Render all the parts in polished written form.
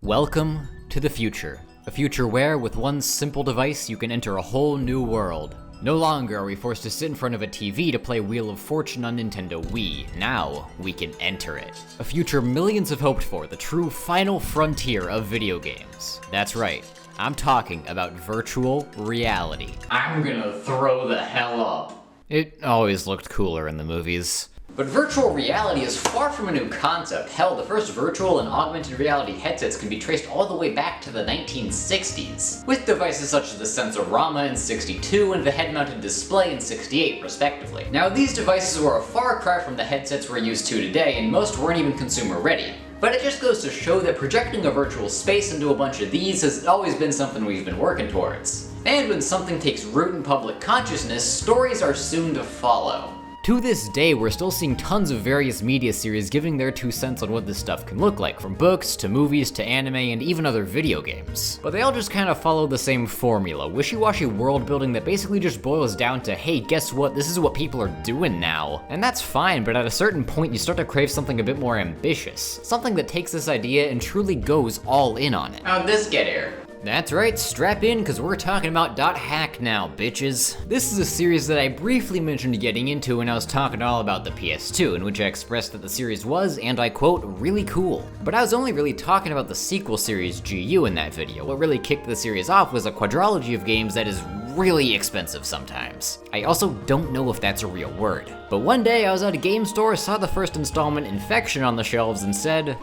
Welcome to the future. A future where, with one simple device, you can enter a whole new world. No longer are we forced to sit in front of a TV to play Wheel of Fortune on Nintendo Wii. Now, we can enter it. A future millions have hoped for, the true final frontier of video games. That's right, I'm talking about virtual reality. I'm gonna throw the hell up. It always looked cooler in the movies. But virtual reality is far from a new concept. Hell, the first virtual and augmented reality headsets can be traced all the way back to the 1960s, with devices such as the Sensorama in '62 and the head-mounted display in '68, respectively. Now, these devices were a far cry from the headsets we're used to today, and most weren't even consumer-ready. But it just goes to show that projecting a virtual space into a bunch of these has always been something we've been working towards. And when something takes root in public consciousness, stories are soon to follow. To this day, we're still seeing tons of various media series giving their 2 cents on what this stuff can look like, from books, to movies, to anime, and even other video games. But they all just kind of follow the same formula, wishy-washy world building that basically just boils down to, hey, guess what, this is what people are doing now. And that's fine, but at a certain point you start to crave something a bit more ambitious. Something that takes this idea and truly goes all in on it. How'd this get here? That's right, strap in, cause we're talking about .hack now, bitches. This is a series that I briefly mentioned getting into when I was talking all about the PS2, in which I expressed that the series was, and I quote, really cool. But I was only really talking about the sequel series GU in that video. What really kicked the series off was a quadrilogy of games that is really expensive sometimes. I also don't know if that's a real word. But one day I was at a game store, saw the first installment, Infection, on the shelves and said,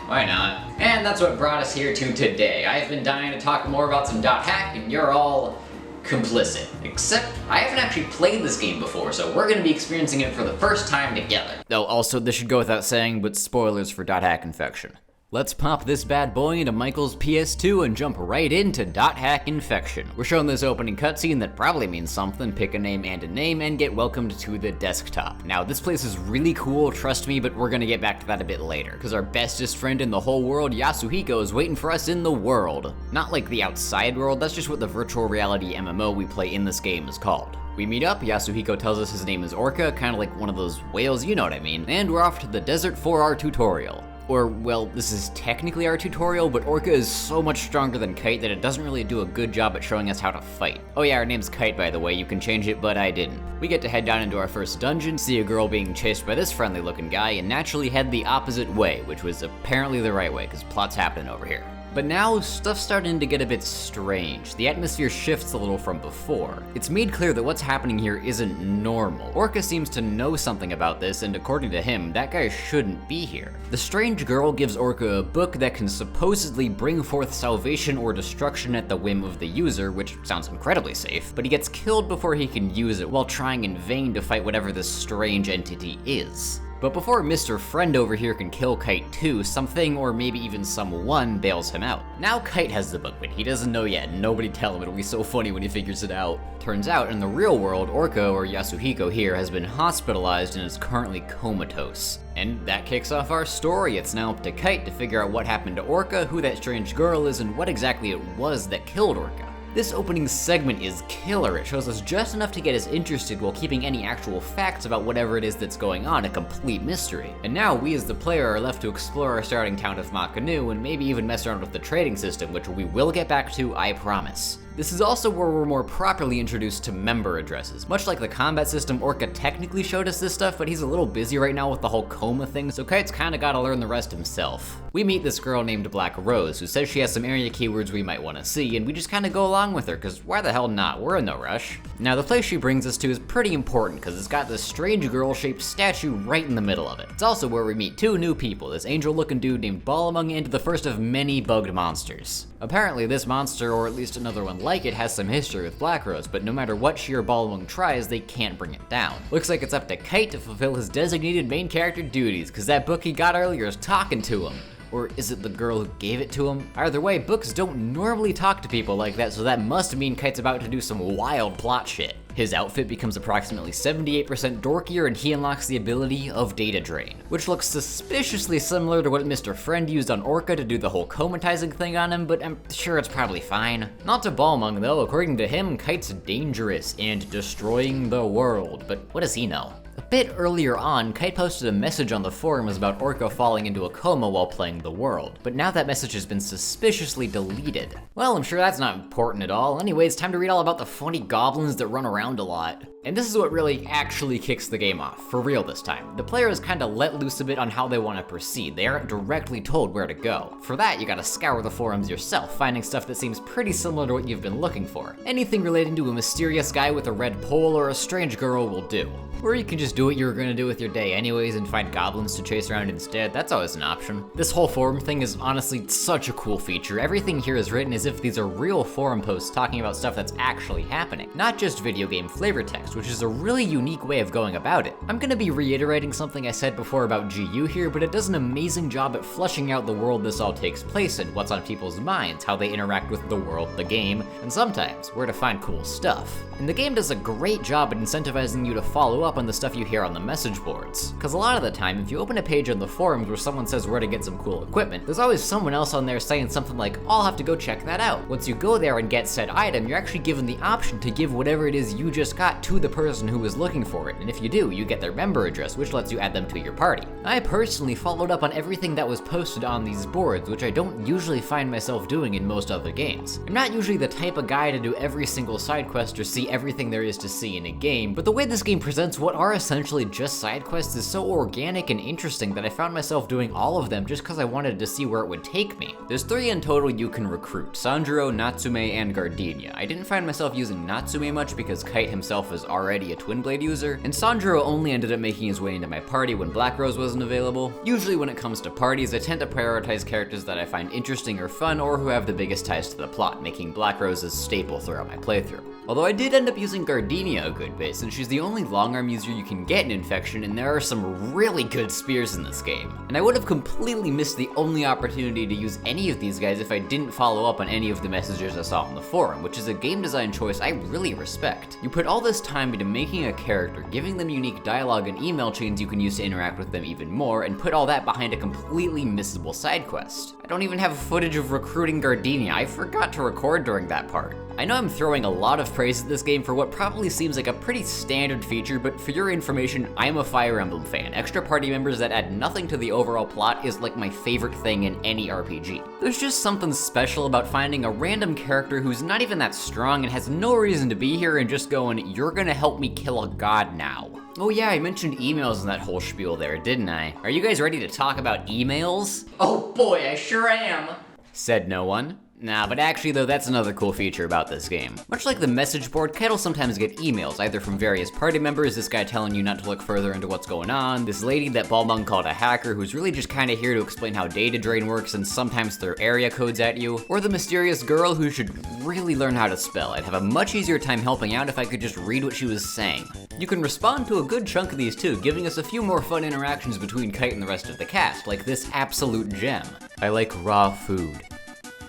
why not? And that's what brought us here to today. I've been dying to talk more about some .hack and you're all complicit. Except, I haven't actually played this game before, so we're gonna be experiencing it for the first time together. Oh, also, this should go without saying, but spoilers for .hack Infection. Let's pop this bad boy into Michael's PS2 and jump right into .hack Infection. We're shown this opening cutscene that probably means something, pick a name, and get welcomed to the desktop. Now, this place is really cool, trust me, but we're gonna get back to that a bit later, because our bestest friend in the whole world, Yasuhiko, is waiting for us in the world. Not like the outside world, that's just what the virtual reality MMO we play in this game is called. We meet up, Yasuhiko tells us his name is Orca, kinda like one of those whales, you know what I mean, and we're off to the desert for our tutorial. Or, well, this is technically our tutorial, but Orca is so much stronger than Kite that it doesn't really do a good job at showing us how to fight. Oh yeah, her name's Kite, by the way, you can change it, but I didn't. We get to head down into our first dungeon, see a girl being chased by this friendly looking guy, and naturally head the opposite way, which was apparently the right way, because plot's happening over here. But now, stuff's starting to get a bit strange. The atmosphere shifts a little from before. It's made clear that what's happening here isn't normal. Orca seems to know something about this, and according to him, that guy shouldn't be here. The strange girl gives Orca a book that can supposedly bring forth salvation or destruction at the whim of the user, which sounds incredibly safe, but he gets killed before he can use it while trying in vain to fight whatever this strange entity is. But before Mr. Friend over here can kill Kite too, something or maybe even someone bails him out. Now Kite has the book, but he doesn't know yet, and nobody tell him, it'll be so funny when he figures it out. Turns out, in the real world, Orca, or Yasuhiko here, has been hospitalized and is currently comatose. And that kicks off our story. It's now up to Kite to figure out what happened to Orca, who that strange girl is, and what exactly it was that killed Orca. This opening segment is killer. It shows us just enough to get us interested while keeping any actual facts about whatever it is that's going on a complete mystery. And now we as the player are left to explore our starting town of Makanu and maybe even mess around with the trading system, which we will get back to, I promise. This is also where we're more properly introduced to member addresses. Much like the combat system, Orca technically showed us this stuff, but he's a little busy right now with the whole coma thing, so Kite's kinda gotta learn the rest himself. We meet this girl named Black Rose, who says she has some area keywords we might wanna see, and we just kinda go along with her, cause why the hell not, we're in no rush. Now the place she brings us to is pretty important, cause it's got this strange girl-shaped statue right in the middle of it. It's also where we meet 2 new people, this angel-looking dude named Ballamung and the first of many bugged monsters. Apparently this monster, or at least another one like it, has some history with Black Rose, but no matter what she or Ballamung tries, they can't bring it down. Looks like it's up to Kite to fulfill his designated main character duties, cause that book he got earlier is talking to him. Or is it the girl who gave it to him? Either way, books don't normally talk to people like that, so that must mean Kite's about to do some wild plot shit. His outfit becomes approximately 78% dorkier and he unlocks the ability of Data Drain, which looks suspiciously similar to what Mr. Friend used on Orca to do the whole comatizing thing on him, but I'm sure it's probably fine. Not to Balmung though, according to him, Kite's dangerous and destroying the world, but what does he know? A bit earlier on, Kite posted a message on the forums about Orko falling into a coma while playing the world, but now that message has been suspiciously deleted. Well, I'm sure that's not important at all. Anyways, time to read all about the funny goblins that run around a lot. And this is what really actually kicks the game off, for real this time. The player is kinda let loose a bit on how they want to proceed. They aren't directly told where to go. For that, you gotta scour the forums yourself, finding stuff that seems pretty similar to what you've been looking for. Anything relating to a mysterious guy with a red pole or a strange girl will do. Or you can just do what you were gonna do with your day anyways and find goblins to chase around instead. That's always an option. This whole forum thing is honestly such a cool feature. Everything here is written as if these are real forum posts talking about stuff that's actually happening, not just video game flavor text, which is a really unique way of going about it. I'm gonna be reiterating something I said before about GU here, but it does an amazing job at fleshing out the world this all takes place in, what's on people's minds, how they interact with the world, the game, and sometimes where to find cool stuff. And the game does a great job at incentivizing you to follow up on the stuff you hear on the message boards. Cause a lot of the time, if you open a page on the forums where someone says where to get some cool equipment, there's always someone else on there saying something like, I'll have to go check that out. Once you go there and get said item, you're actually given the option to give whatever it is you just got to the person who was looking for it, and if you do, you get their member address, which lets you add them to your party. I personally followed up on everything that was posted on these boards, which I don't usually find myself doing in most other games. I'm not usually the type of guy to do every single side quest or see everything there is to see in a game, but the way this game presents what are essentially just side quests is so organic and interesting that I found myself doing all of them just because I wanted to see where it would take me. There's 3 in total you can recruit: Sanjuro, Natsume, and Gardenia. I didn't find myself using Natsume much because Kite himself is already a Twin Blade user, and Sanjuro only ended up making his way into my party when Black Rose wasn't available. Usually when it comes to parties, I tend to prioritize characters that I find interesting or fun or who have the biggest ties to the plot, making Black Rose a staple throughout my playthrough. Although I did end up using Gardenia a good bit, since she's the only long arm user you can get in Infection, and there are some really good spears in this game. And I would have completely missed the only opportunity to use any of these guys if I didn't follow up on any of the messages I saw on the forum, which is a game design choice I really respect. You put all this time into making a character, giving them unique dialogue and email chains you can use to interact with them even more, and put all that behind a completely missable side quest. I don't even have footage of recruiting Gardenia. I forgot to record during that part. I know I'm throwing a lot of praise at this game for what probably seems like a pretty standard feature, but for your information, I'm a Fire Emblem fan. Extra party members that add nothing to the overall plot is like my favorite thing in any RPG. There's just something special about finding a random character who's not even that strong and has no reason to be here and just going, you're gonna help me kill a god now. Oh yeah, I mentioned emails in that whole spiel there, didn't I? Are you guys ready to talk about emails? Oh boy, I sure am. Said no one. Nah, but actually though, that's another cool feature about this game. Much like the message board, Kite will sometimes get emails, either from various party members, this guy telling you not to look further into what's going on, this lady that Balmung called a hacker who's really just kinda here to explain how data drain works and sometimes throw area codes at you, or the mysterious girl who should really learn how to spell. I'd have a much easier time helping out if I could just read what she was saying. You can respond to a good chunk of these too, giving us a few more fun interactions between Kite and the rest of the cast, like this absolute gem. I like raw food.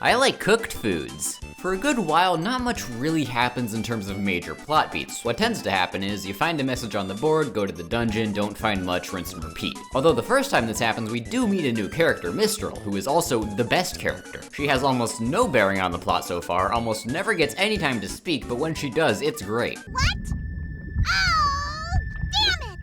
I like cooked foods. For a good while, not much really happens in terms of major plot beats. What tends to happen is, you find a message on the board, go to the dungeon, don't find much, rinse and repeat. Although the first time this happens, we do meet a new character, Mistral, who is also the best character. She has almost no bearing on the plot so far, almost never gets any time to speak, but when she does, it's great. What? Oh, damn it!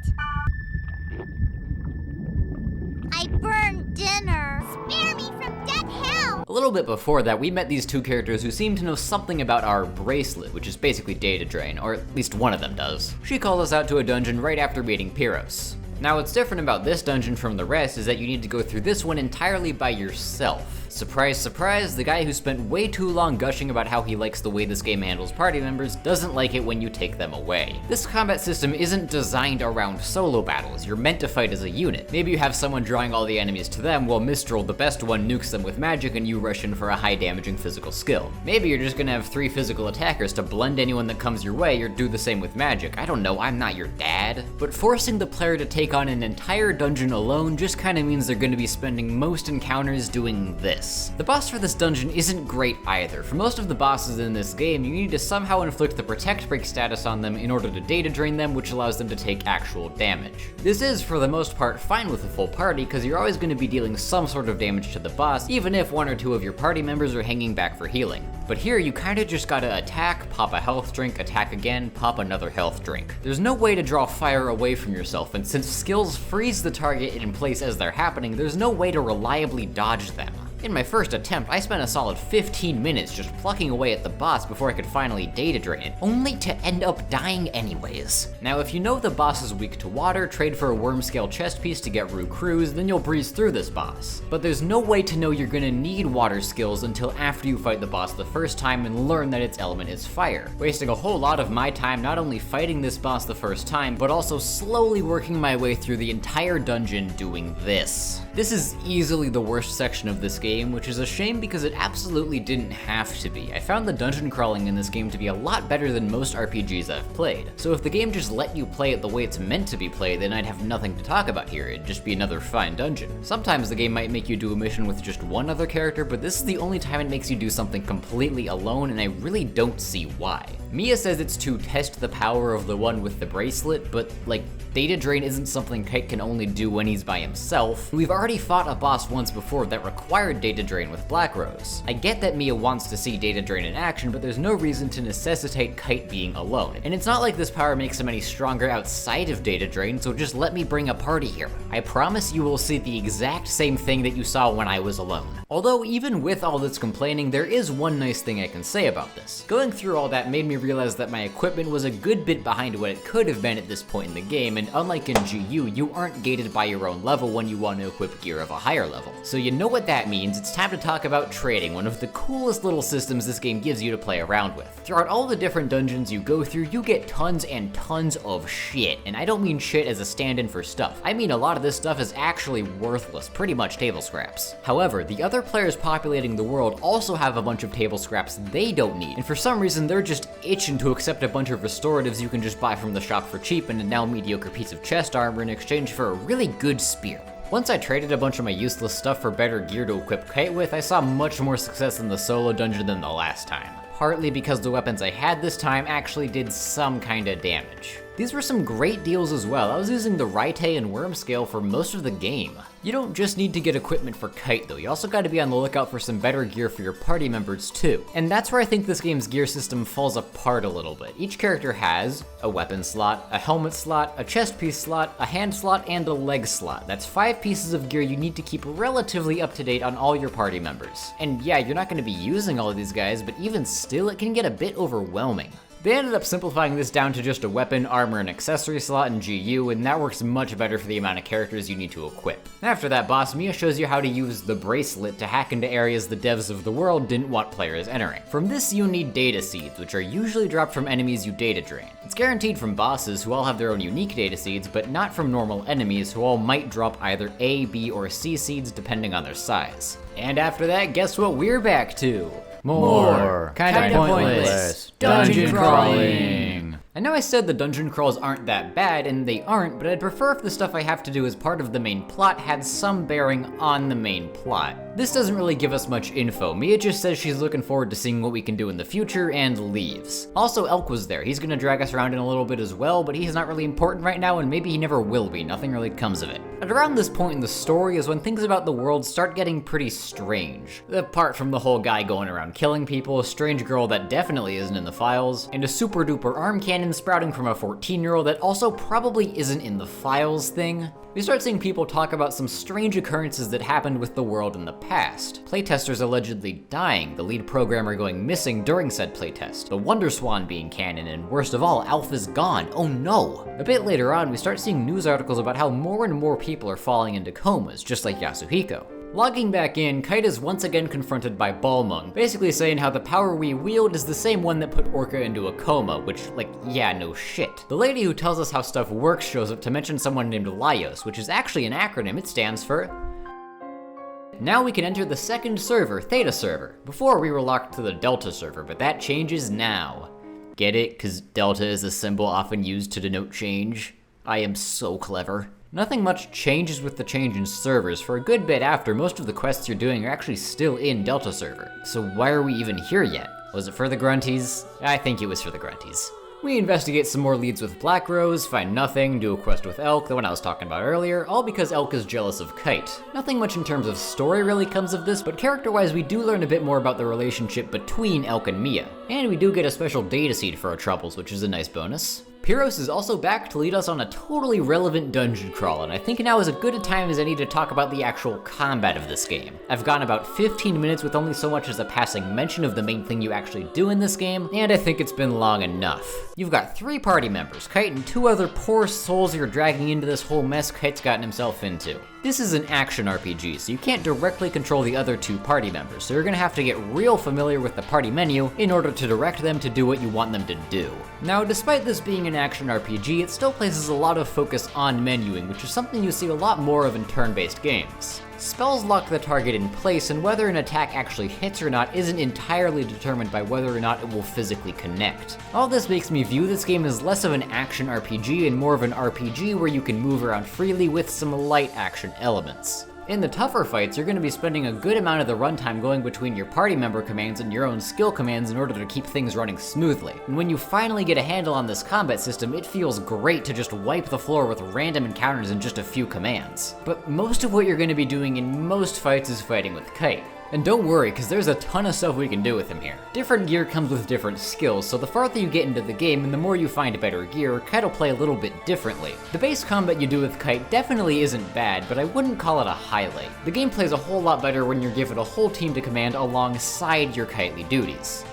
I burned dinner. Spare me from death hell! A little bit before that, we met these two characters who seem to know something about our bracelet, which is basically data drain, or at least one of them does. She called us out to a dungeon right after meeting Pyros. Now what's different about this dungeon from the rest is that you need to go through this one entirely by yourself. Surprise, surprise, the guy who spent way too long gushing about how he likes the way this game handles party members doesn't like it when you take them away. This combat system isn't designed around solo battles, you're meant to fight as a unit. Maybe you have someone drawing all the enemies to them while Mistral, the best one, nukes them with magic and you rush in for a high damaging physical skill. Maybe you're just gonna have 3 physical attackers to blend anyone that comes your way or do the same with magic. I don't know, I'm not your dad. But forcing the player to take on an entire dungeon alone just kinda means they're gonna be spending most encounters doing this. this. The boss for this dungeon isn't great either. For most of the bosses in this game, you need to somehow inflict the protect break status on them in order to data drain them, which allows them to take actual damage. This is, for the most part, fine with a full party, because you're always going to be dealing some sort of damage to the boss, even if one or two of your party members are hanging back for healing. But here, you kinda just gotta attack, pop a health drink, attack again, pop another health drink. There's no way to draw fire away from yourself, and since skills freeze the target in place as they're happening, there's no way to reliably dodge them. In my first attempt, I spent a solid 15 minutes just plucking away at the boss before I could finally data drain it, only to end up dying anyways. Now, if you know the boss is weak to water, trade for a worm scale chest piece to get Rue Cruise, then you'll breeze through this boss. But there's no way to know you're gonna need water skills until after you fight the boss the first time and learn that its element is fire, wasting a whole lot of my time not only fighting this boss the first time, but also slowly working my way through the entire dungeon doing this. This is easily the worst section of this game, which is a shame because it absolutely didn't have to be. I found the dungeon crawling in this game to be a lot better than most RPGs I've played. So if the game just let you play it the way it's meant to be played, then I'd have nothing to talk about here. It'd just be another fine dungeon. Sometimes the game might make you do a mission with just one other character, but this is the only time it makes you do something completely alone, and I really don't see why. Mia says it's to test the power of the one with the bracelet, but like, data drain isn't something Kite can only do when he's by himself. We've already fought a boss once before that required data drain with Black Rose. I get that Mia wants to see data drain in action, but there's no reason to necessitate Kite being alone. And it's not like this power makes him any stronger outside of data drain, so just let me bring a party here. I promise you will see the exact same thing that you saw when I was alone. Although even with all this complaining, there is one nice thing I can say about this. Going through all that made me realize that my equipment was a good bit behind what it could have been at this point in the game, and unlike in GU, you aren't gated by your own level when you want to equip gear of a higher level. So you know what that means, it's time to talk about trading, one of the coolest little systems this game gives you to play around with. Throughout all the different dungeons you go through, you get tons and tons of shit, and I don't mean shit as a stand-in for stuff. I mean a lot of this stuff is actually worthless, pretty much table scraps. However, the other players populating the world also have a bunch of table scraps they don't need, and for some reason they're just itching to accept a bunch of restoratives you can just buy from the shop for cheap and a now mediocre piece of chest armor in exchange for a really good spear. Once I traded a bunch of my useless stuff for better gear to equip Kite with, I saw much more success in the solo dungeon than the last time. Partly because the weapons I had this time actually did some kinda damage. These were some great deals as well. I was using the Raite and Worm scale for most of the game. You don't just need to get equipment for Kite though, you also gotta be on the lookout for some better gear for your party members too. And that's where I think this game's gear system falls apart a little bit. Each character has a weapon slot, a helmet slot, a chest piece slot, a hand slot, and a leg slot. That's 5 pieces of gear you need to keep relatively up to date on all your party members. And yeah, you're not gonna be using all of these guys, but even still, it can get a bit overwhelming. They ended up simplifying this down to just a weapon, armor, and accessory slot in GU, and that works much better for the amount of characters you need to equip. After that boss, Mia shows you how to use the bracelet to hack into areas the devs of the world didn't want players entering. From this, you need data seeds, which are usually dropped from enemies you data drain. It's guaranteed from bosses who all have their own unique data seeds, but not from normal enemies who all might drop either A, B, or C seeds depending on their size. And after that, guess what we're back to? More kinda pointless dungeon crawling. I know I said the dungeon crawls aren't that bad, and they aren't, but I'd prefer if the stuff I have to do as part of the main plot had some bearing on the main plot. This doesn't really give us much info. Mia just says she's looking forward to seeing what we can do in the future, and leaves. Also, Elk was there. He's gonna drag us around in a little bit as well, but he's not really important right now, and maybe he never will be. Nothing really comes of it. At around this point in the story is when things about the world start getting pretty strange. Apart from the whole guy going around killing people, a strange girl that definitely isn't in the files, and a super duper arm cannon sprouting from a 14-year-old that also probably isn't in the files thing. We start seeing people talk about some strange occurrences that happened with the world in the past. Playtesters allegedly dying, the lead programmer going missing during said playtest, the Wonder Swan being canon, and worst of all, Alpha's gone. Oh no! A bit later on, we start seeing news articles about how more and more people are falling into comas, just like Yasuhiko. Logging back in, Kite is once again confronted by Balmung, basically saying how the power we wield is the same one that put Orca into a coma, which, like, yeah, no shit. The lady who tells us how stuff works shows up to mention someone named Laios, which is actually an acronym. It stands for... Now we can enter the second server, Theta server. Before we were locked to the Delta server, but that changes now. Get it? 'Cause Delta is a symbol often used to denote change. I am so clever. Nothing much changes with the change in servers. For a good bit after, most of the quests you're doing are actually still in Delta server. So why are we even here yet? Was it for the grunties? I think it was for the grunties. We investigate some more leads with Black Rose, find nothing, do a quest with Elk, the one I was talking about earlier, all because Elk is jealous of Kite. Nothing much in terms of story really comes of this, but character-wise we do learn a bit more about the relationship between Elk and Mia. And we do get a special data seed for our troubles, which is a nice bonus. Pyros is also back to lead us on a totally relevant dungeon crawl, and I think now is as good a time as any to talk about the actual combat of this game. I've gone about 15 minutes with only so much as a passing mention of the main thing you actually do in this game, and I think it's been long enough. You've got 3 party members, Kite and 2 other poor souls you're dragging into this whole mess Kite's gotten himself into. This is an action RPG, so you can't directly control the other 2 party members, so you're gonna have to get real familiar with the party menu in order to direct them to do what you want them to do. Now, despite this being an action RPG, it still places a lot of focus on menuing, which is something you see a lot more of in turn-based games. Spells lock the target in place, and whether an attack actually hits or not isn't entirely determined by whether or not it will physically connect. All this makes me view this game as less of an action RPG and more of an RPG where you can move around freely with some light action elements. In the tougher fights, you're going to be spending a good amount of the runtime going between your party member commands and your own skill commands in order to keep things running smoothly. And when you finally get a handle on this combat system, it feels great to just wipe the floor with random encounters in just a few commands. But most of what you're going to be doing in most fights is fighting with Kite. And don't worry, because there's a ton of stuff we can do with him here. Different gear comes with different skills, so the farther you get into the game and the more you find better gear, Kite will play a little bit differently. The base combat you do with Kite definitely isn't bad, but I wouldn't call it a highlight. The game plays a whole lot better when you're given a whole team to command alongside your Kitely duties.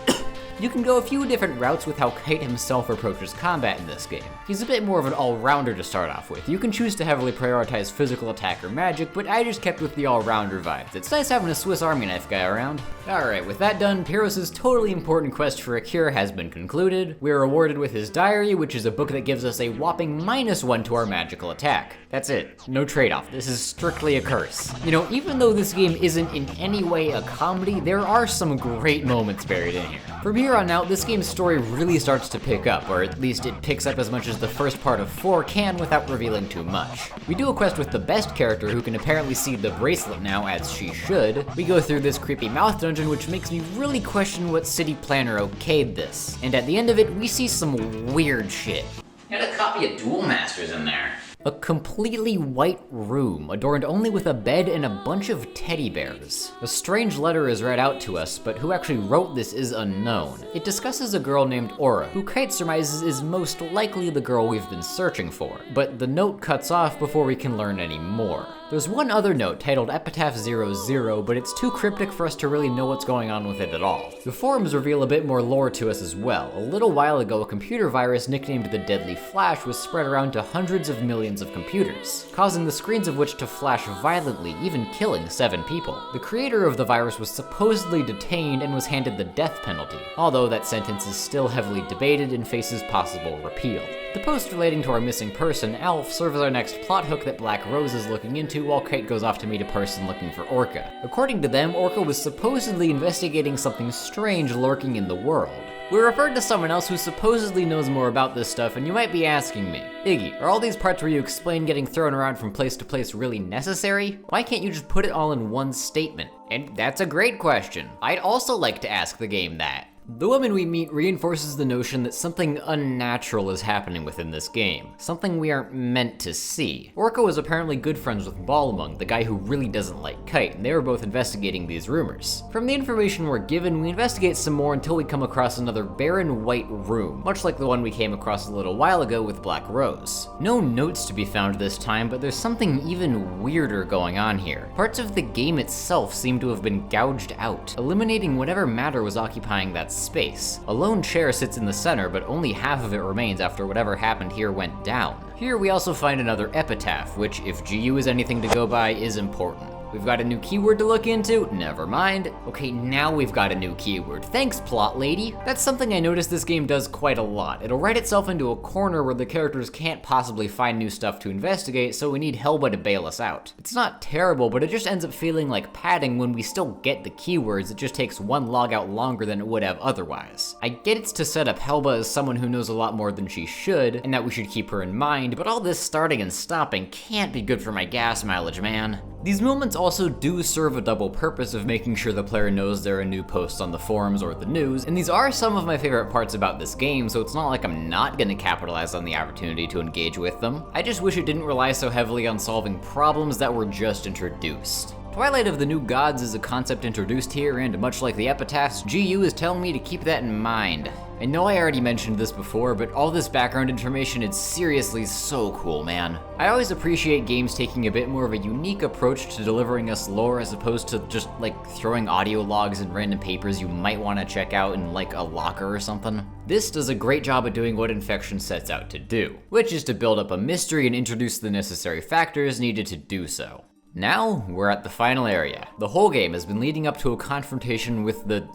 You can go a few different routes with how Kite himself approaches combat in this game. He's a bit more of an all-rounder to start off with. You can choose to heavily prioritize physical attack or magic, but I just kept with the all-rounder vibes. It's nice having a Swiss Army knife guy around. Alright, with that done, Pyros' totally important quest for a cure has been concluded. We are rewarded with his diary, which is a book that gives us a whopping -1 to our magical attack. That's it. No trade-off. This is strictly a curse. You know, even though this game isn't in any way a comedy, there are some great moments buried in here. From here on out, this game's story really starts to pick up, or at least it picks up as much as the first part of 4 can without revealing too much. We do a quest with the best character, who can apparently see the bracelet now, as she should. We go through this creepy mouth dungeon, which makes me really question what city planner okayed this. And at the end of it, we see some weird shit. Had a copy of Duel Masters in there. A completely white room, adorned only with a bed and a bunch of teddy bears. A strange letter is read out to us, but who actually wrote this is unknown. It discusses a girl named Aura, who Kite surmises is most likely the girl we've been searching for. But the note cuts off before we can learn any more. There's one other note titled Epitaph 00, but it's too cryptic for us to really know what's going on with it at all. The forums reveal a bit more lore to us as well. A little while ago, a computer virus nicknamed the Deadly Flash was spread around to hundreds of millions of computers, causing the screens of which to flash violently, even killing 7 people. The creator of the virus was supposedly detained and was handed the death penalty, although that sentence is still heavily debated and faces possible repeal. The post relating to our missing person, Alf, serves as our next plot hook that Black Rose is looking into while Kite goes off to meet a person looking for Orca. According to them, Orca was supposedly investigating something strange lurking in the world. We're referred to someone else who supposedly knows more about this stuff, and you might be asking me, Iggy, are all these parts where you explain getting thrown around from place to place really necessary? Why can't you just put it all in one statement? And that's a great question. I'd also like to ask the game that. The woman we meet reinforces the notion that something unnatural is happening within this game, something we aren't meant to see. Orca was apparently good friends with Balmung, the guy who really doesn't like Kite, and they were both investigating these rumors. From the information we're given, we investigate some more until we come across another barren white room, much like the one we came across a little while ago with Black Rose. No notes to be found this time, but there's something even weirder going on here. Parts of the game itself seem to have been gouged out, eliminating whatever matter was occupying that space. A lone chair sits in the center, but only half of it remains after whatever happened here went down. Here we also find another epitaph, which, if GU is anything to go by, is important. We've got a new keyword to look into? Never mind. Okay, now we've got a new keyword. Thanks, plot lady. That's something I noticed this game does quite a lot. It'll write itself into a corner where the characters can't possibly find new stuff to investigate, so we need Helba to bail us out. It's not terrible, but it just ends up feeling like padding when we still get the keywords. It just takes one logout longer than it would have otherwise. I get it's to set up Helba as someone who knows a lot more than she should, and that we should keep her in mind, but all this starting and stopping can't be good for my gas mileage, man. These moments also do serve a double purpose of making sure the player knows there are new posts on the forums or the news, and these are some of my favorite parts about this game, so it's not like I'm not gonna capitalize on the opportunity to engage with them. I just wish it didn't rely so heavily on solving problems that were just introduced. Twilight of the New Gods is a concept introduced here, and much like the epitaphs, GU is telling me to keep that in mind. I know I already mentioned this before, but all this background information is seriously so cool, man. I always appreciate games taking a bit more of a unique approach to delivering us lore as opposed to just like throwing audio logs and random papers you might want to check out in like a locker or something. This does a great job at doing what Infection sets out to do, which is to build up a mystery and introduce the necessary factors needed to do so. Now, we're at the final area. The whole game has been leading up to a confrontation with the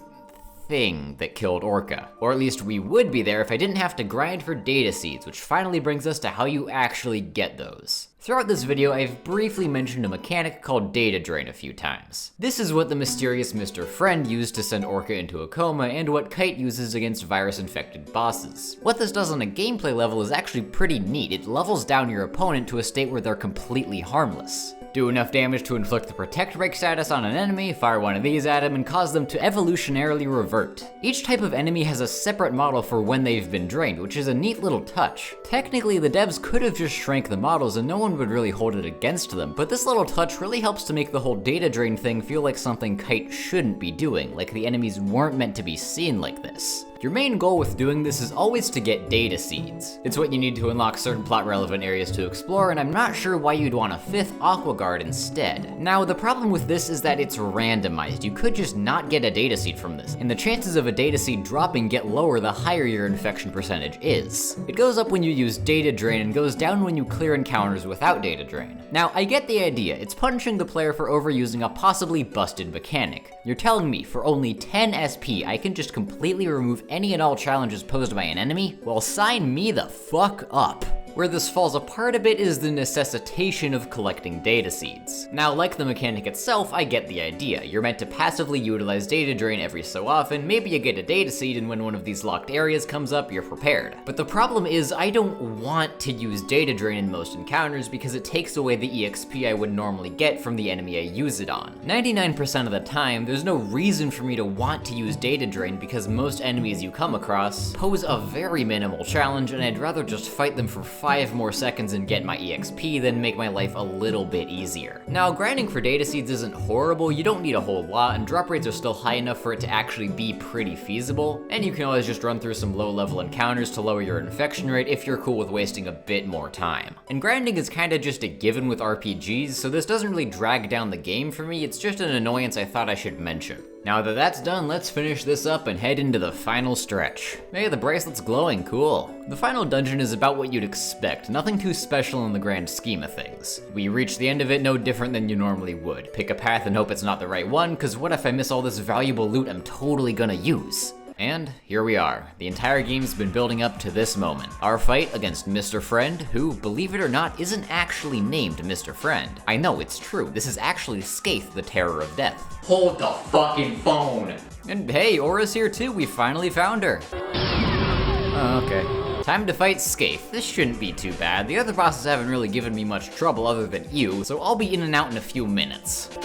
thing that killed Orca. Or at least we would be there if I didn't have to grind for data seeds, which finally brings us to how you actually get those. Throughout this video, I've briefly mentioned a mechanic called data drain a few times. This is what the mysterious Mr. Friend used to send Orca into a coma, and what Kite uses against virus-infected bosses. What this does on a gameplay level is actually pretty neat. It levels down your opponent to a state where they're completely harmless. Do enough damage to inflict the protect break status on an enemy, fire one of these at him, and cause them to evolutionarily revert. Each type of enemy has a separate model for when they've been drained, which is a neat little touch. Technically, the devs could have just shrank the models and no one would really hold it against them, but this little touch really helps to make the whole data drain thing feel like something Kite shouldn't be doing, like the enemies weren't meant to be seen like this. Your main goal with doing this is always to get data seeds. It's what you need to unlock certain plot relevant areas to explore, and I'm not sure why you'd want a 5th Aqua Guard instead. Now, the problem with this is that it's randomized. You could just not get a data seed from this, and the chances of a data seed dropping get lower the higher your infection percentage is. It goes up when you use data drain and goes down when you clear encounters without data drain. Now, I get the idea. It's punishing the player for overusing a possibly busted mechanic. You're telling me for only 10 SP, I can just completely remove any and all challenges posed by an enemy? Well, sign me the fuck up. Where this falls apart a bit is the necessitation of collecting data seeds. Now, like the mechanic itself, I get the idea. You're meant to passively utilize data drain every so often, maybe you get a data seed and when one of these locked areas comes up, you're prepared. But the problem is, I don't want to use data drain in most encounters because it takes away the EXP I would normally get from the enemy I use it on. 99% of the time, there's no reason for me to want to use data drain because most enemies you come across pose a very minimal challenge and I'd rather just fight them for 5 more seconds and get my EXP than make my life a little bit easier. Now, grinding for data seeds isn't horrible, you don't need a whole lot, and drop rates are still high enough for it to actually be pretty feasible, and you can always just run through some low-level encounters to lower your infection rate if you're cool with wasting a bit more time. And grinding is kinda just a given with RPGs, so this doesn't really drag down the game for me, it's just an annoyance I thought I should mention. Now that that's done, let's finish this up and head into the final stretch. Hey, the bracelet's glowing, cool. The final dungeon is about what you'd expect, nothing too special in the grand scheme of things. We reach the end of it no different than you normally would. Pick a path and hope it's not the right one, cause what if I miss all this valuable loot I'm totally gonna use? And here we are. The entire game's been building up to this moment. Our fight against Mr. Friend, who, believe it or not, isn't actually named Mr. Friend. I know, it's true. This is actually Skaith, the Terror of Death. Hold the fucking phone! And hey, Aura's here too. We finally found her. Oh, okay. Time to fight Skaith. This shouldn't be too bad. The other bosses haven't really given me much trouble other than you, so I'll be in and out in a few minutes.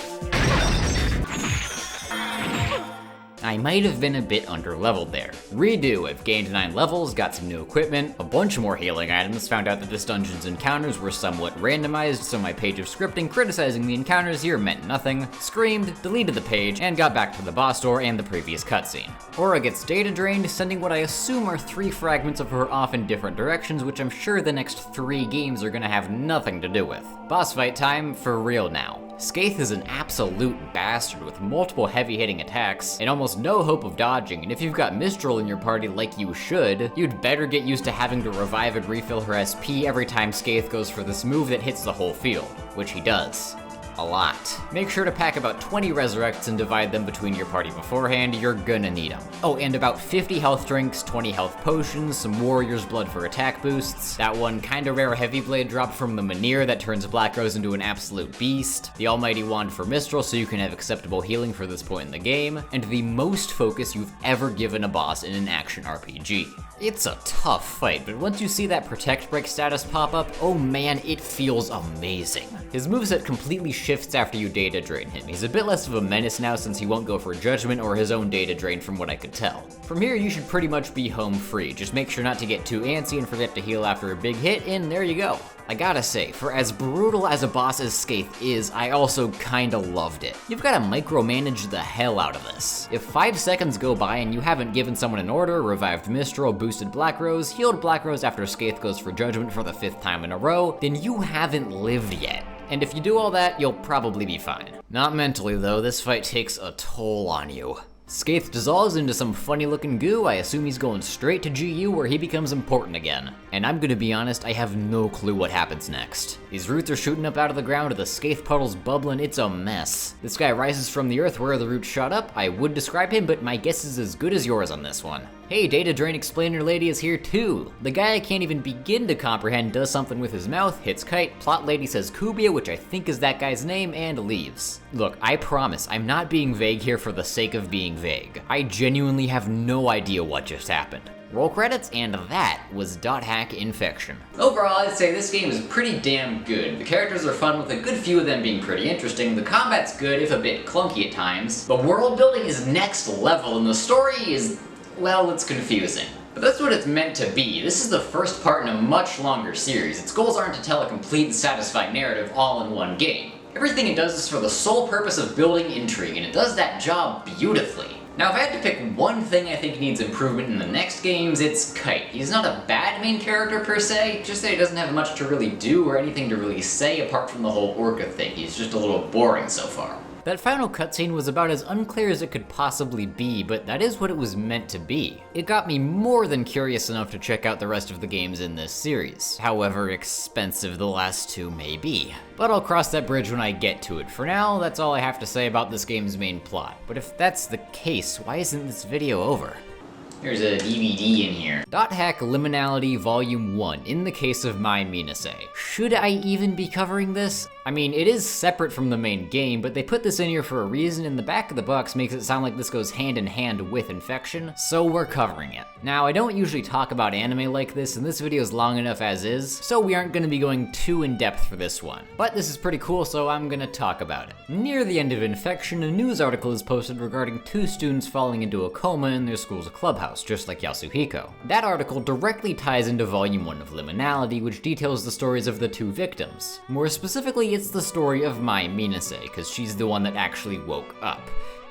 I might have been a bit underleveled there. Redo, I've gained 9 levels, got some new equipment, a bunch more healing items, found out that this dungeon's encounters were somewhat randomized, so my page of scripting criticizing the encounters here meant nothing, screamed, deleted the page, and got back to the boss door and the previous cutscene. Aura gets data drained, sending what I assume are 3 fragments of her off in different directions, which I'm sure the next 3 games are gonna have nothing to do with. Boss fight time, for real now. Skaith is an absolute bastard with multiple heavy-hitting attacks and almost no hope of dodging, and if you've got Mistral in your party like you should, you'd better get used to having to revive and refill her SP every time Skaith goes for this move that hits the whole field, which he does. a lot. Make sure to pack about 20 resurrects and divide them between your party beforehand, you're gonna need them. Oh, and about 50 health drinks, 20 health potions, some warrior's blood for attack boosts, that one kinda rare heavy blade drop from the Manir that turns Black Rose into an absolute beast, the almighty wand for Mistral so you can have acceptable healing for this point in the game, and the most focus you've ever given a boss in an action RPG. It's a tough fight, but once you see that Protect Break status pop up, oh man, it feels amazing. His moveset completely shifts after you data drain him. He's a bit less of a menace now since he won't go for Judgment or his own data drain from what I could tell. From here, you should pretty much be home free. Just make sure not to get too antsy and forget to heal after a big hit, and there you go. I gotta say, for as brutal as a boss as Skaith is, I also kinda loved it. You've gotta micromanage the hell out of this. If 5 seconds go by and you haven't given someone an order, revived Mistral, boosted Black Rose, healed Black Rose after Skaith goes for Judgment for the 5th time in a row, then you haven't lived yet. And if you do all that, you'll probably be fine. Not mentally though, this fight takes a toll on you. Skaith dissolves into some funny looking goo. I assume he's going straight to GU where he becomes important again. And I'm gonna be honest, I have no clue what happens next. These roots are shooting up out of the ground, the Skaith puddle's bubbling, it's a mess. This guy rises from the earth where the roots shot up. I would describe him, but my guess is as good as yours on this one. Hey, Data Drain Explainer Lady is here too. The guy I can't even begin to comprehend does something with his mouth, hits kite, Plot Lady says Kubia, which I think is that guy's name, and leaves. Look, I promise, I'm not being vague here for the sake of being vague. I genuinely have no idea what just happened. Roll credits, and that was .hack Infection. Overall, I'd say this game is pretty damn good. The characters are fun with a good few of them being pretty interesting, the combat's good, if a bit clunky at times, the world building is next level, and the story is, well, it's confusing. But that's what it's meant to be. This is the first part in a much longer series. Its goals aren't to tell a complete and satisfying narrative all in one game. Everything it does is for the sole purpose of building intrigue, and it does that job beautifully. Now, if I had to pick one thing I think needs improvement in the next games, it's Kite. He's not a bad main character per se, just that he doesn't have much to really do or anything to really say apart from the whole Orca thing. He's just a little boring so far. That final cutscene was about as unclear as it could possibly be, but that is what it was meant to be. It got me more than curious enough to check out the rest of the games in this series, however expensive the last two may be. But I'll cross that bridge when I get to it. For now, that's all I have to say about this game's main plot. But if that's the case, why isn't this video over? There's a DVD in here. .hack Liminality Volume 1, in the case of my Minase. Should I even be covering this? I mean, it is separate from the main game, but they put this in here for a reason, and the back of the box makes it sound like this goes hand in hand with Infection, so we're covering it. Now, I don't usually talk about anime like this, and this video is long enough as is, so we aren't gonna be going too in-depth for this one. But this is pretty cool, so I'm gonna talk about it. Near the end of Infection, a news article is posted regarding 2 students falling into a coma in their school's clubhouse, just like Yasuhiko. That article directly ties into Volume 1 of Liminality, which details the stories of the 2 victims. More specifically, it's the story of Mai Minase, because she's the one that actually woke up.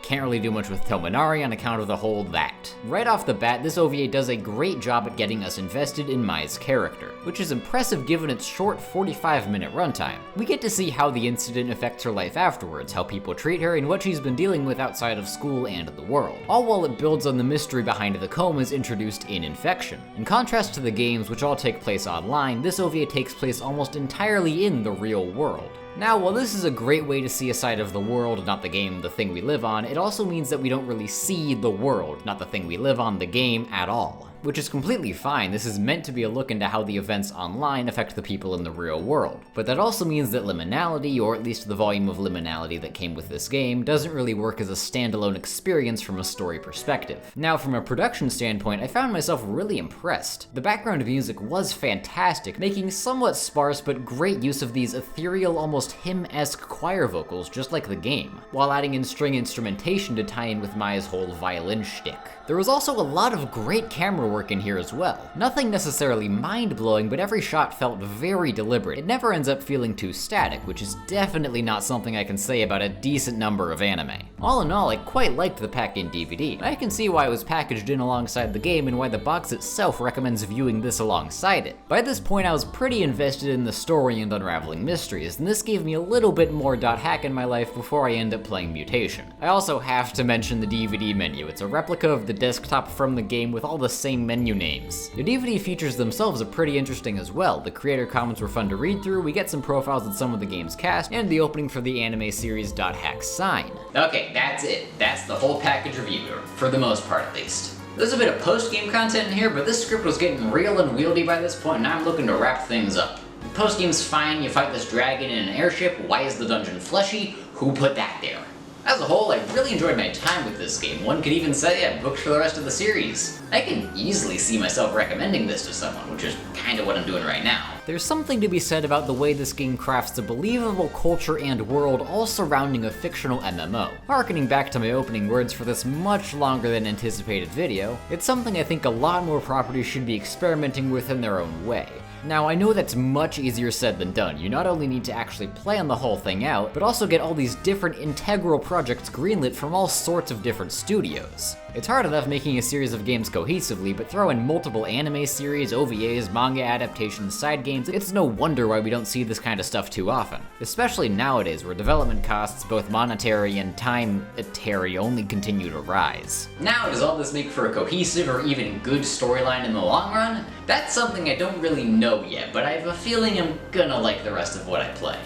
Can't really do much with Tominari on account of the whole that. Right off the bat, this OVA does a great job at getting us invested in Mai's character, which is impressive given its short 45-minute runtime. We get to see how the incident affects her life afterwards, how people treat her, and what she's been dealing with outside of school and the world, all while it builds on the mystery behind the comas introduced in Infection. In contrast to the games, which all take place online, this OVA takes place almost entirely in the real world. Now, while this is a great way to see a side of the world, not the game, the thing we live on, it also means that we don't really see the world, not the thing we live on, the game, at all. Which is completely fine. This is meant to be a look into how the events online affect the people in the real world. But that also means that Liminality, or at least the volume of Liminality that came with this game, doesn't really work as a standalone experience from a story perspective. Now, from a production standpoint, I found myself really impressed. The background music was fantastic, making somewhat sparse but great use of these ethereal, almost hymn-esque choir vocals just like the game, while adding in string instrumentation to tie in with Mai's whole violin shtick. There was also a lot of great camera work in here as well. Nothing necessarily mind-blowing, but every shot felt very deliberate. It never ends up feeling too static, which is definitely not something I can say about a decent number of anime. All in all, I quite liked the pack-in DVD. I can see why it was packaged in alongside the game and why the box itself recommends viewing this alongside it. By this point, I was pretty invested in the story and unraveling mysteries, and this gave me a little bit more .hack in my life before I end up playing Mutation. I also have to mention the DVD menu. It's a replica of the desktop from the game with all the same interesting menu names. The DVD features themselves are pretty interesting as well. The creator comments were fun to read through, we get some profiles of some of the game's cast, and the opening for the anime series .hack sign. Okay, that's it. That's the whole package review, for the most part at least. There's a bit of post-game content in here, but this script was getting real unwieldy by this point, and I'm looking to wrap things up. Post-game's fine, you fight this dragon in an airship, why is the dungeon fleshy? Who put that there? As a whole, I really enjoyed my time with this game. One could even say I'm booked for the rest of the series. I can easily see myself recommending this to someone, which is kinda what I'm doing right now. There's something to be said about the way this game crafts a believable culture and world all surrounding a fictional MMO. Harkening back to my opening words for this much longer than anticipated video, it's something I think a lot more properties should be experimenting with in their own way. Now, I know that's much easier said than done. You not only need to actually plan the whole thing out, but also get all these different integral projects greenlit from all sorts of different studios. It's hard enough making a series of games cohesively, but throw in multiple anime series, OVAs, manga adaptations, side games, it's no wonder why we don't see this kind of stuff too often. Especially nowadays, where development costs, both monetary and time-atary, only continue to rise. Now, does all this make for a cohesive or even good storyline in the long run? That's something I don't really know yet, but I have a feeling I'm gonna like the rest of what I play.